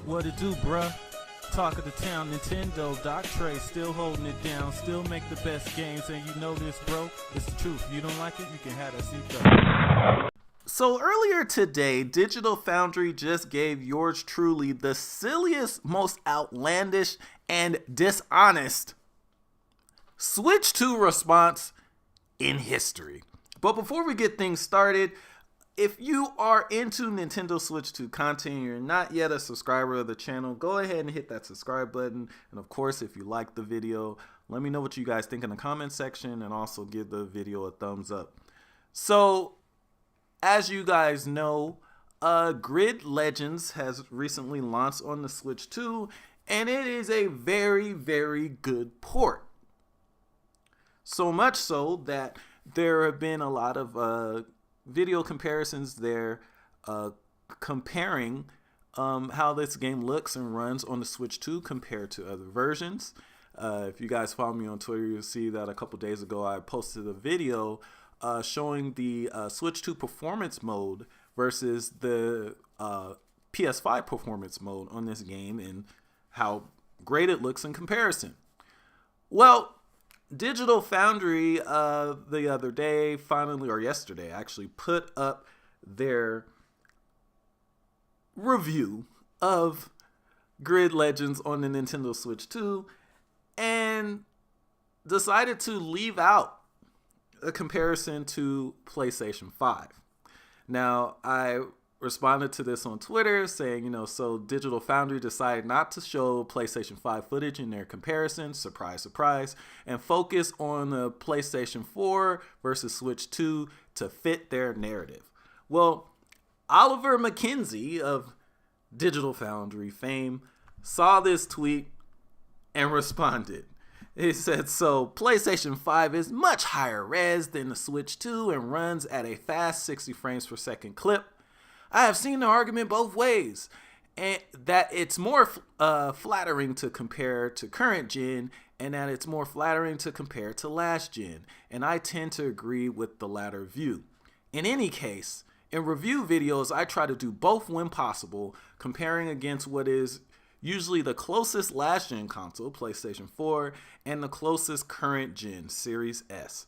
What it do, bruh? Talk of the town, Nintendo, Doc Trey, still holding it down, still make the best games, and you know this, bro. It's the truth. You don't like it, you can have that seatbelt. So earlier today, Digital Foundry just gave yours truly the silliest, most outlandish, and dishonest Switch 2 response in history. But before we get things started, if you are into Nintendo Switch 2 content and you're not yet a subscriber of the channel, go ahead and hit that subscribe button. And of course, if you like the video, let me know what you guys think in the comment section and also give the video a thumbs up. So, as you guys know, Grid Legends has recently launched on the Switch 2, and it is a very, very good port. So much so that there have been a lot of video comparisons there comparing how this game looks and runs on the Switch 2 compared to other versions. If you guys follow me on Twitter, you'll see that a couple days ago I posted a video showing the Switch 2 performance mode versus the PS5 performance mode on this game and how great it looks in comparison. Well, Digital Foundry the other day, finally, or yesterday actually, put up their review of Grid Legends on the Nintendo Switch 2 and decided to leave out a comparison to PlayStation 5. Now, I responded to this on Twitter saying, so Digital Foundry decided not to show PlayStation 5 footage in their comparison, surprise, surprise, and focus on the PlayStation 4 versus Switch 2 to fit their narrative. Well, Oliver McKenzie of Digital Foundry fame saw this tweet and responded. He said, so PlayStation 5 is much higher res than the Switch 2 and runs at a fast 60 frames per second clip. I have seen the argument both ways, and that it's more flattering to compare to current gen, and that it's more flattering to compare to last gen, and I tend to agree with the latter view. In any case, in review videos, I try to do both when possible, comparing against what is usually the closest last gen console, PlayStation 4, and the closest current gen, Series S.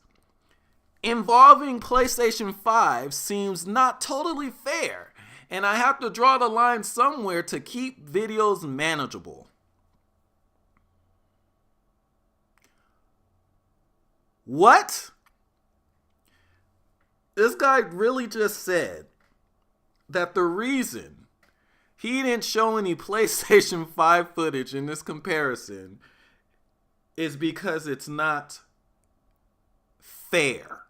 Involving PlayStation 5 seems not totally fair, and I have to draw the line somewhere to keep videos manageable. What? This guy really just said that the reason he didn't show any PlayStation 5 footage in this comparison is because it's not fair.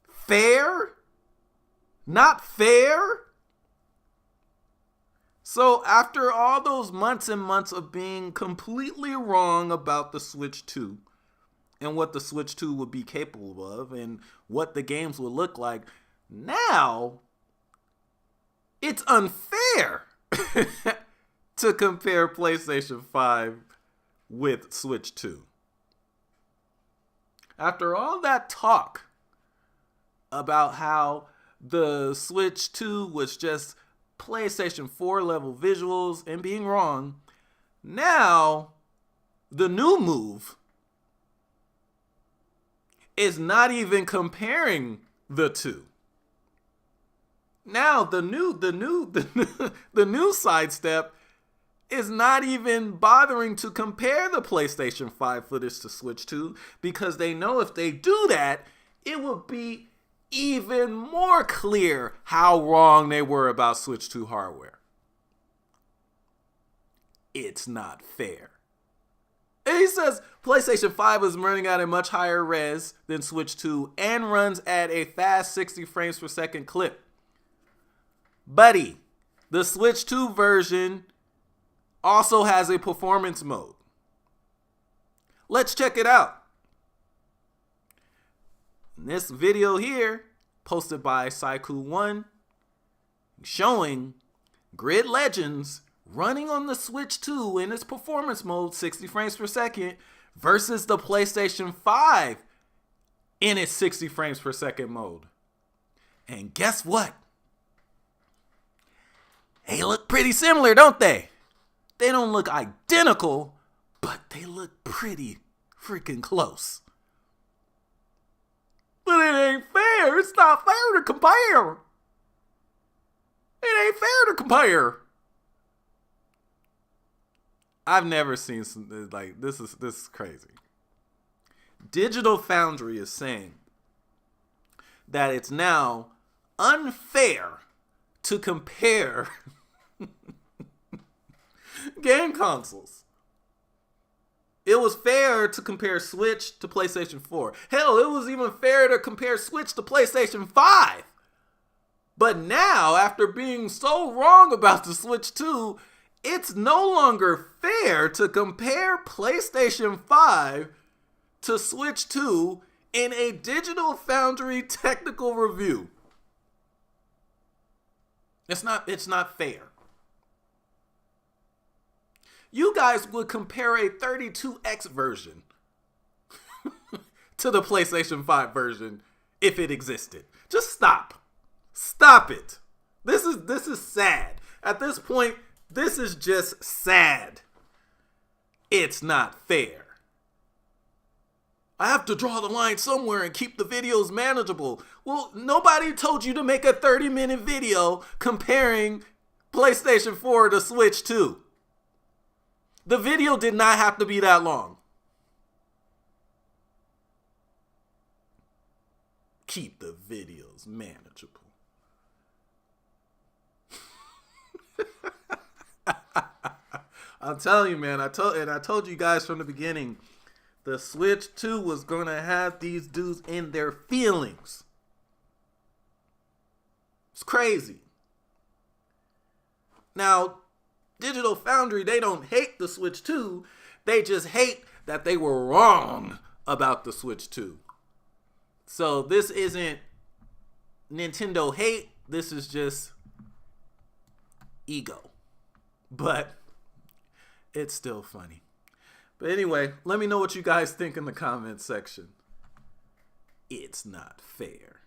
Fair? Not fair? So after all those months and months of being completely wrong about the Switch 2 and what the Switch 2 would be capable of and what the games would look like, now it's unfair to compare PlayStation 5 with Switch 2. After all that talk about how the Switch 2 was just PlayStation 4 level visuals and being wrong, now the new move is not even comparing the two. Now the new sidestep is not even bothering to compare the PlayStation 5 footage to Switch 2 because they know if they do that, it will be even more clear how wrong they were about Switch 2 hardware. It's not fair. And he says PlayStation 5 is running at a much higher res than Switch 2 and runs at a fast 60 frames per second clip. Buddy, the Switch 2 version also has a performance mode. Let's check it out. This video here, posted by Saiku1, showing Grid Legends running on the Switch 2 in its performance mode, 60 frames per second, versus the PlayStation 5 in its 60 frames per second mode. And guess what? They look pretty similar, don't they? They don't look identical, but they look pretty freaking close. But it ain't fair. It's not fair to compare. It ain't fair to compare. I've never seen some like this is crazy. Digital Foundry is saying that it's now unfair to compare game consoles. It was fair to compare Switch to PlayStation 4. Hell, it was even fair to compare Switch to PlayStation 5. But now, after being so wrong about the Switch 2, it's no longer fair to compare PlayStation 5 to Switch 2 in a Digital Foundry technical review. It's not fair. You guys would compare a 32X version to the PlayStation 5 version if it existed. Just stop. Stop it. This is sad. At this point, this is just sad. It's not fair. I have to draw the line somewhere and keep the videos manageable. Well, nobody told you to make a 30-minute video comparing PlayStation 4 to Switch 2. The video did not have to be that long. Keep the videos manageable. I'm telling you, man, I told you guys from the beginning, the Switch 2 was going to have these dudes in their feelings. It's crazy. Now, Digital Foundry, they don't hate the Switch 2. They just hate that they were wrong about the Switch 2. So this isn't Nintendo hate. This is just ego. But it's still funny. But anyway, let me know what you guys think in the comments section. It's not fair.